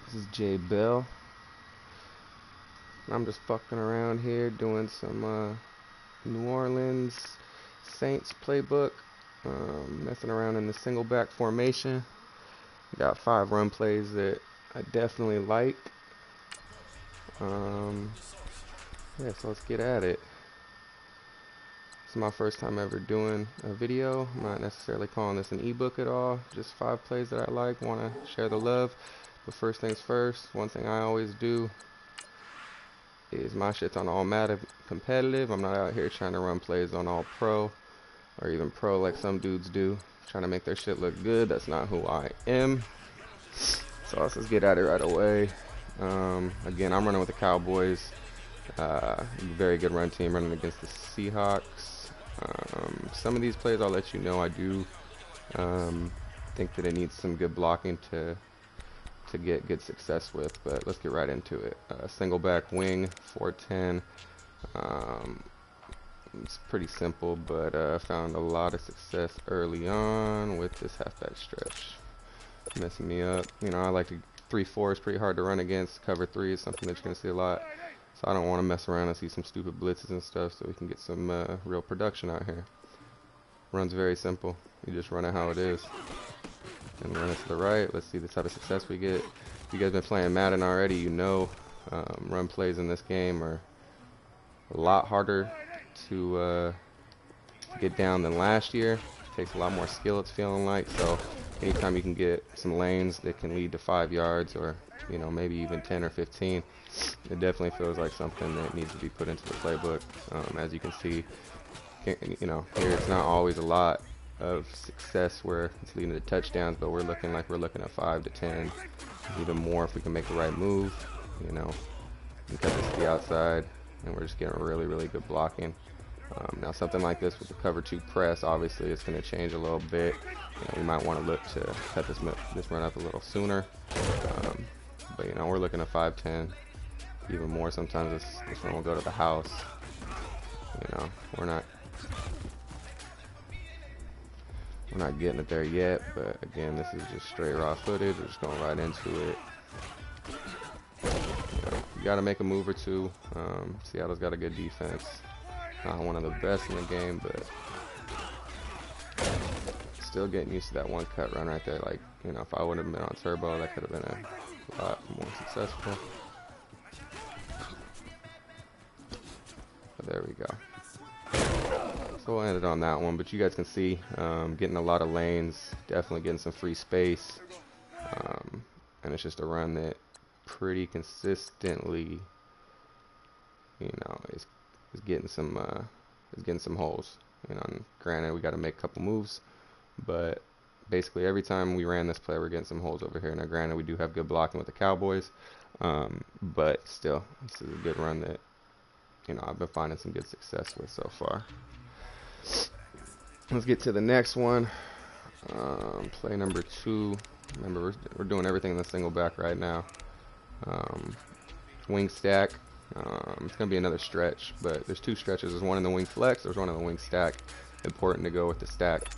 This is Jay Bell. I'm just fucking around here doing some New Orleans Saints playbook. Messing around in the single back formation. Got 5 run plays that I definitely like. Um, yeah, so let's get at it. It's my first time ever doing a video. I'm not necessarily calling this an ebook at all. Just 5 plays that I like, want to share the love. But first things first, one thing I always do is my shit's on all Madden competitive. I'm not out here trying to run plays on all pro or even pro like some dudes do, trying to make their shit look good. That's not who I am. So let's just get at it right away. Again, I'm running with the Cowboys. Very good run team running against the Seahawks. Some of these plays I'll let you know I do think that it needs some good blocking to get good success with, but let's get right into it. Single back wing, 410. It's pretty simple, but I found a lot of success early on with this halfback stretch. Messing me up. You know, I like to 3-4 is pretty hard to run against. Cover 3 is something that you're going to see a lot. So I don't want to mess around and see some stupid blitzes and stuff, so we can get some real production out here. Run's very simple. You just run it how it is. And run it to the right. Let's see the type of success we get. If you guys been playing Madden already, you know run plays in this game are a lot harder to get down than last year. It takes a lot more skill, it's feeling like. So anytime you can get some lanes that can lead to 5 yards or, you know, maybe even 10 or 15, it definitely feels like something that needs to be put into the playbook. As you can see, you know, here it's not always a lot of success where it's leading to touchdowns, but we're looking at 5 to 10, even more if we can make the right move. You know, we cut this to the outside, and we're just getting really good blocking. Now something like this with the cover 2 press, obviously it's going to change a little bit. You know, you might want to look to cut this run up a little sooner. But you know, we're looking at 5-10, even more. Sometimes this one will go to the house. You know, we're not getting it there yet, but again, this is just straight raw footage. We're just going right into it. You know, you got to make a move or two. Seattle's got a good defense. Not one of the best in the game, but still getting used to that one cut run right there. Like, you know, if I would have been on turbo, that could have been a lot more successful. But there we go. So we'll end it on that one, but you guys can see getting a lot of lanes, definitely getting some free space, and it's just a run that pretty consistently, you know, is getting some holes. You know, and granted we got to make a couple moves, but basically every time we ran this play, we're getting some holes over here. Now, granted, we do have good blocking with the Cowboys, but still, this is a good run that, you know, I've been finding some good success with so far. Let's get to the next one. Play number 2. Remember, we're doing everything in the single back right now. Wing stack. It's going to be another stretch, but there's 2 stretches. There's one in the wing flex, there's one in the wing stack. Important to go with the stack.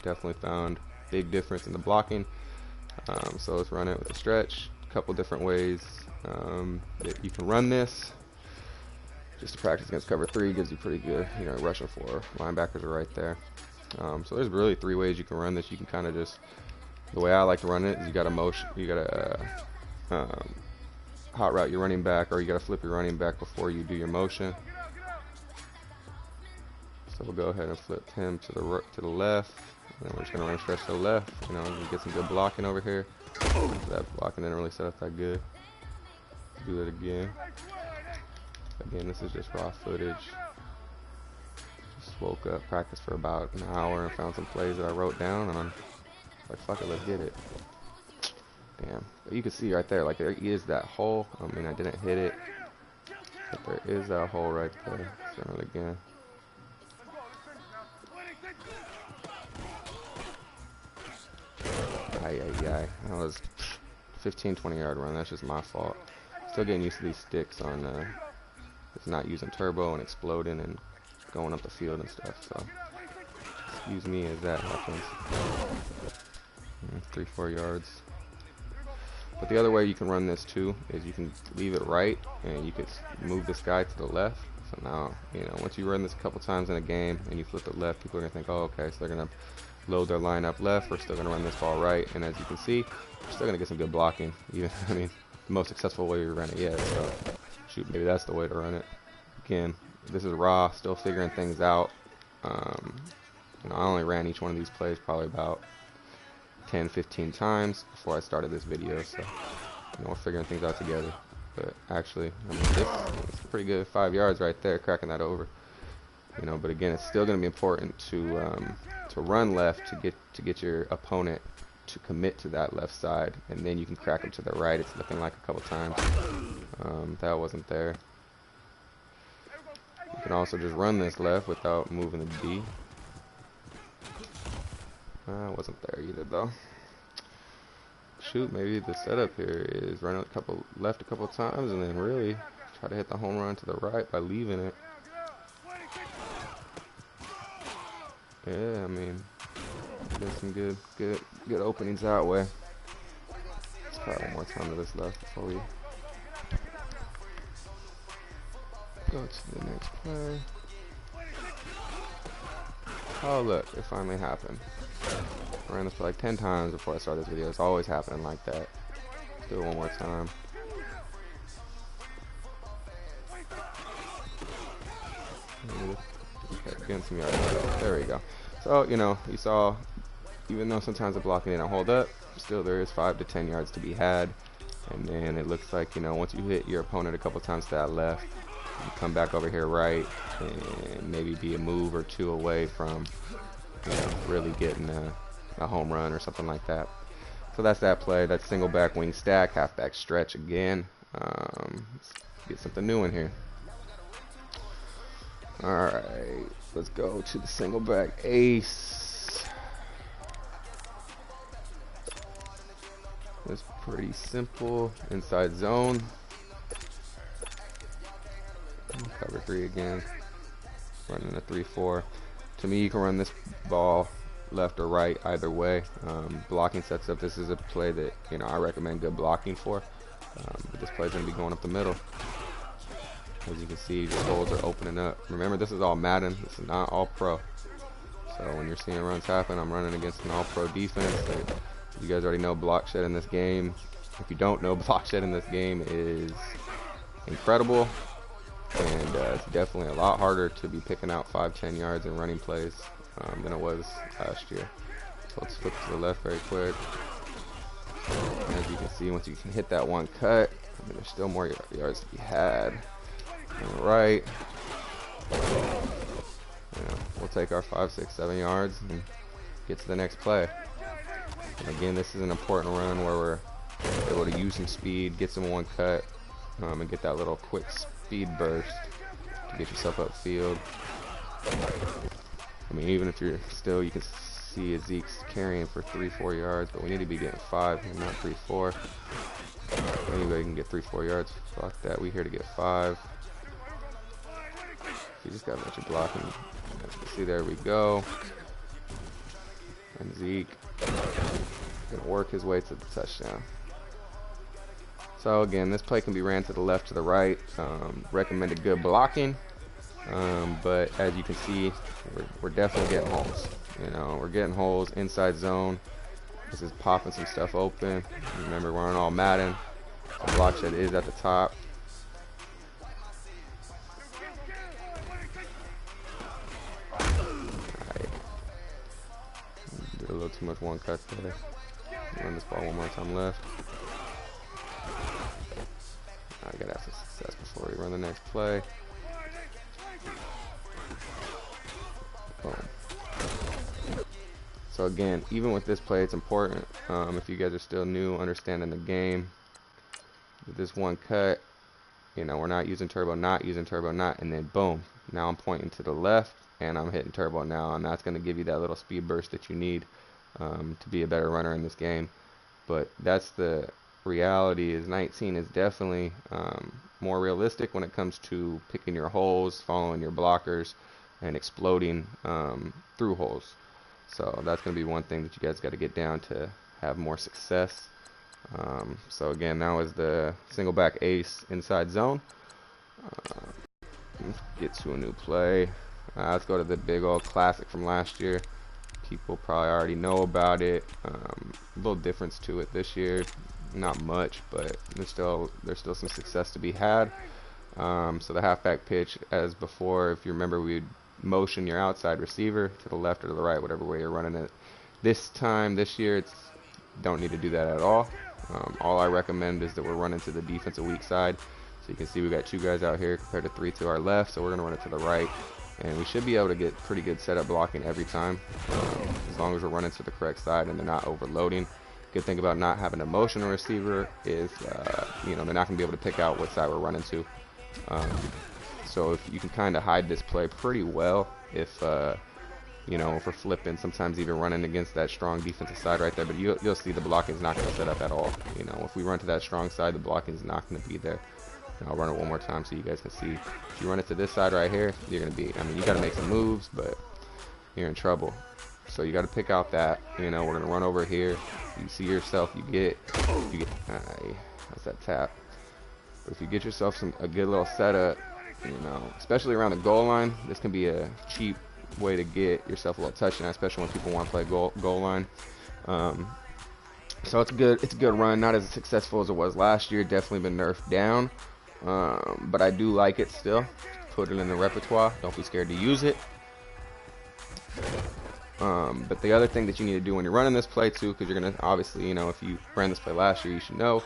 Definitely found big difference in the blocking. So let's run it with a stretch. A couple different ways that you can run this. Just to practice against cover 3 gives you pretty good, you know, rushing 4 linebackers are right there. So there's really 3 ways you can run this. You can kind of just, the way I like to run it is you got to hot route your running back, or you got to flip your running back before you do your motion. So we'll go ahead and flip him to the left, and then we're just gonna run stretch to the left. You know, we get some good blocking over here. That blocking didn't really set up that good. Do it again. Again, this is just raw footage. Just woke up, practiced for about an hour, and found some plays that I wrote down, and I'm like, fuck it, let's get it. Damn. But you can see right there, like, there is that hole. I mean, I didn't hit it, but there is that hole right there. Let's run it again. That was 15-20 yard run. That's just my fault. Still getting used to these sticks on it's not using turbo and exploding and going up the field and stuff. So excuse me as that happens. 3-4 yards. But the other way you can run this too is you can leave it right and you could move this guy to the left. So now, you know, once you run this a couple times in a game and you flip it left, people are going to think, oh, okay, so they're going to load their lineup left. We're still going to run this ball right. And as you can see, we're still going to get some good blocking. Even, I mean, the most successful way to run it yet. So, shoot, maybe that's the way to run it. Again, this is raw, still figuring things out. You know, I only ran each one of these plays probably about 10-15 times before I started this video, so you know, we're figuring things out together. But actually, I mean, it's pretty good 5 yards right there, cracking that over. You know, but again, it's still going to be important to run left to get your opponent to commit to that left side, and then you can crack them to the right. It's looking like a couple times. That wasn't there. You can also just run this left without moving the D. Wasn't there either though. Shoot, maybe the setup here is run left a couple times and then really try to hit the home run to the right by leaving it. Yeah, I mean, there's some good openings that way. Let's try one more time to this left before we go to the next play. Oh look, it finally happened. I ran this for like 10 times before I started this video. It's always happening like that. Let's do it one more time. Okay, getting some yards. There we go. So, you know, you saw, even though sometimes the blocking didn't hold up, still there is 5 to 10 yards to be had. And then it looks like, you know, once you hit your opponent a couple times to that left, you come back over here right and maybe be a move or two away from, you know, really getting a home run or something like that. So that's that play. That's single back wing stack, halfback stretch again. Let's get something new in here. Alright, let's go to the single back ace. It's pretty simple. Inside zone. Cover 3 again. Running a 3-4. To me, you can run this ball left or right, either way. Blocking sets up. This is a play that, you know, I recommend good blocking for. But this play's going to be going up the middle. As you can see, the holes are opening up. Remember, this is all Madden. This is not all pro. So when you're seeing runs happen, I'm running against an all-pro defense. You guys already know block shed in this game. If you don't know, block shed in this game is incredible. And it's definitely a lot harder to be picking out 5-10 yards and running plays than it was last year. So let's flip to the left very quick. And as you can see, once you can hit that one cut, I mean, there's still more yards to be had. And right, you know, we'll take our 5, 6, 7 yards and get to the next play. And again, this is an important run where we're able to use some speed, get some one cut, and get that little quick speed burst to get yourself upfield. I mean, even if you're still, you can see Zeke's carrying for 3-4 yards, but we need to be getting 5 and not 3-4. Anybody can get 3-4 yards. Fuck that. We here to get 5. We just got a bunch of blocking. As you can see, there we go. And Zeke gonna work his way to the touchdown. So again, this play can be ran to the left, to the right. Recommended good blocking, but as you can see, we're definitely getting holes. You know, we're getting holes inside zone. This is popping some stuff open. Remember, we're on all Madden. The block shed is at the top. Alright. Did a little too much one cut there. Run this ball one more time left. I gotta have some success before we run the next play. Boom. So again, even with this play, it's important, if you guys are still new, understanding the game. With this one cut, you know, we're not using turbo, not using turbo, not, and then boom. Now I'm pointing to the left, and I'm hitting turbo now, and that's going to give you that little speed burst that you need to be a better runner in this game. But that's the reality. Is 19 is definitely more realistic when it comes to picking your holes, following your blockers, and exploding through holes. So that's going to be one thing that you guys got to get down to have more success. So again, now is the single back ace inside zone. Let's get to a new play. Let's go to the big old classic from last year. People probably already know about it. A little difference to it this year, not much, but there's still some success to be had. So the halfback pitch, as before, if you remember, we'd motion your outside receiver to the left or to the right, whatever way you're running it. This year, don't need to do that at all. All I recommend is that we're running to the defensive weak side. So you can see we got 2 guys out here compared to 3 to our left, so we're going to run it to the right. And we should be able to get pretty good setup blocking every time, as long as we're running to the correct side and they're not overloading. Good thing about not having a motion receiver is, they're not going to be able to pick out what side we're running to. So if you can kind of hide this play pretty well if we're flipping, sometimes even running against that strong defensive side right there. But you'll see the blocking is not going to set up at all. If we run to that strong side, the blocking is not going to be there. And I'll run it one more time so you guys can see. If you run it to this side right here, you're going to be, you got to make some moves, but you're in trouble. So you got to pick out that, we're going to run over here. You see yourself, you get, that's that tap. But if you get yourself a good little setup, especially around the goal line, this can be a cheap way to get yourself a little touchdown, especially when people want to play goal line. So it's a good run. Not as successful as it was last year. Definitely been nerfed down, but I do like it still. Put it in the repertoire. Don't be scared to use it. But the other thing that you need to do when you're running this play too, because you're gonna obviously, if you ran this play last year, you should know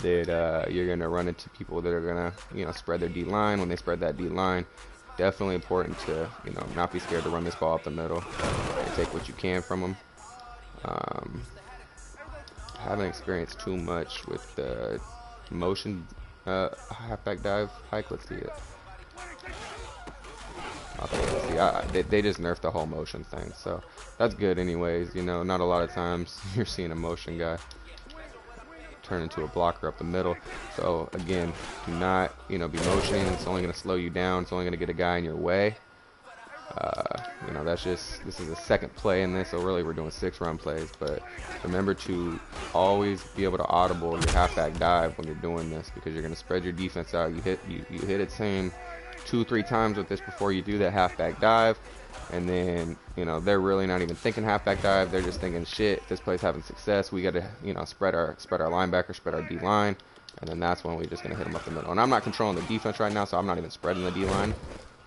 that you're gonna run into people that are gonna, spread their D line. When they spread that D line, definitely important to, not be scared to run this ball up the middle and take what you can from them. I haven't experienced too much with the motion halfback dive hike. Let's see it. Okay, let's see. They just nerfed the whole motion thing, so that's good anyways. Not a lot of times you're seeing a motion guy turn into a blocker up the middle. So again, do not be motioning. It's only going to slow you down. It's only going to get a guy in your way. This is a second play in this, so really we're doing 6 run plays. But remember to always be able to audible your halfback dive when you're doing this, because you're going to spread your defense out. You hit it same 2-3 times with this before you do that halfback dive, and then they're really not even thinking halfback dive. They're just thinking, shit, this play's having success. We got to spread our linebacker, spread our D line, and then that's when we're just gonna hit them up the middle. And I'm not controlling the defense right now, so I'm not even spreading the D line.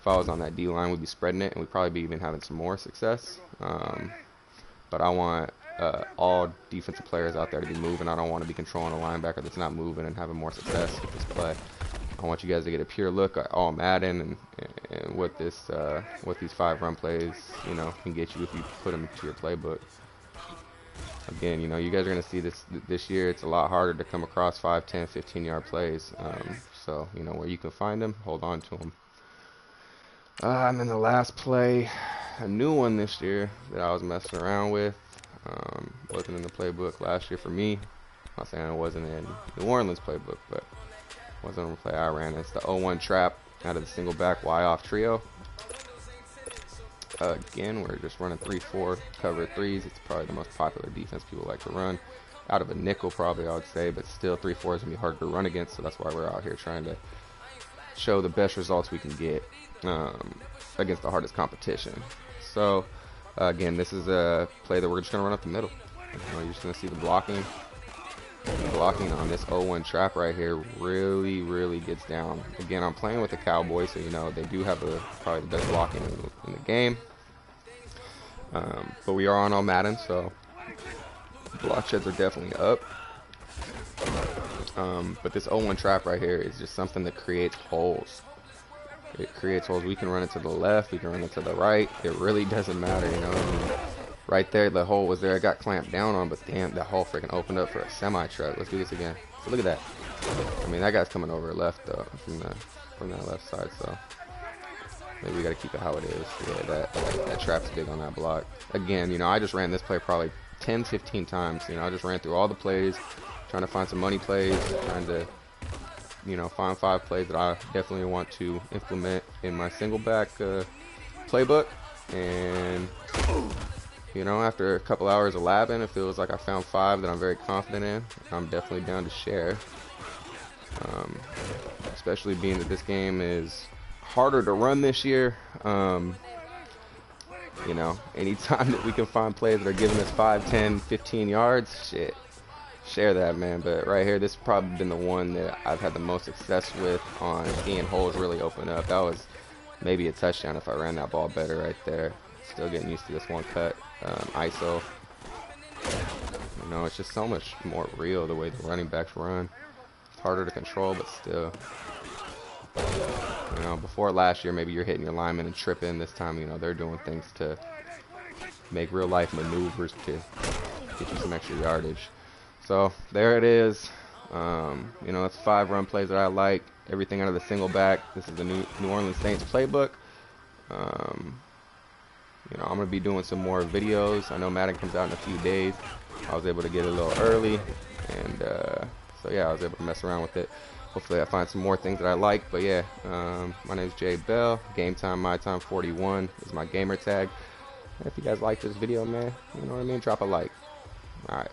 If I was on that D line, we'd be spreading it, and we'd probably be even having some more success. But I want all defensive players out there to be moving. I don't want to be controlling a linebacker that's not moving and having more success with this play. I want you guys to get a pure look at all Madden and what these 5 run plays can get you if you put them to your playbook. Again, you guys are going to see this year. It's a lot harder to come across 5, 10, 15-yard plays. So where you can find them, hold on to them. And then the last play, a new one this year that I was messing around with. Wasn't in the playbook last year for me. I'm not saying it wasn't in New Orleans playbook, but wasn't on the play I ran. It's the 0-1 trap out of the single back Y off trio. Again, we're just running 3-4 cover 3s. It's probably the most popular defense people like to run. Out of a nickel, probably I would say, but still 3-4 is gonna be hard to run against. So that's why we're out here trying to show the best results we can get against the hardest competition. So again, this is a play that we're just gonna run up the middle. You're just gonna see the blocking on this 0-1 trap right here really gets down. Again, I'm playing with the Cowboys, so they do have probably the best blocking in the game. But we are on all Madden, so block sheds are definitely up. But this 0-1 trap right here is just something that creates holes. It creates holes. We can run it to the left, we can run it to the right. It really doesn't matter, Right there, the hole was there. It got clamped down on, but damn, that hole freaking opened up for a semi-truck. Let's do this again. So look at that. That guy's coming over left though, from that left side. So maybe we got to keep it how it is. Yeah, that trap's big on that block. Again, I just ran this play probably 10, 15 times. I just ran through all the plays, trying to find some money plays, trying to find 5 plays that I definitely want to implement in my single back playbook. And you know, after a couple hours of labbing, it feels like I found 5 that I'm very confident in. I'm definitely down to share. Especially being that this game is harder to run this year. You know, anytime that we can find plays that are giving us 5, 10, 15 yards, shit, share that, man. But right here, this has probably been the one that I've had the most success with on seeing holes really open up. That was maybe a touchdown if I ran that ball better right there. Still getting used to this one cut. ISO. You know, it's just so much more real the way the running backs run. It's harder to control, but still. You know, before last year, maybe you're hitting your lineman and tripping. This time, you know, they're doing things to make real life maneuvers to get you some extra yardage. So there it is. You know, it's 5 run plays that I like. Everything out of the single back. This is the New Orleans Saints playbook. You know, I'm going to be doing some more videos. I know Madden comes out in a few days. I was able to get it a little early. And so, yeah, I was able to mess around with it. Hopefully I find some more things that I like. But, yeah, my name is Jay Bell. Game Time, My Time 41 is my gamer tag. And if you guys like this video, man, you know what I mean, drop a like. All right.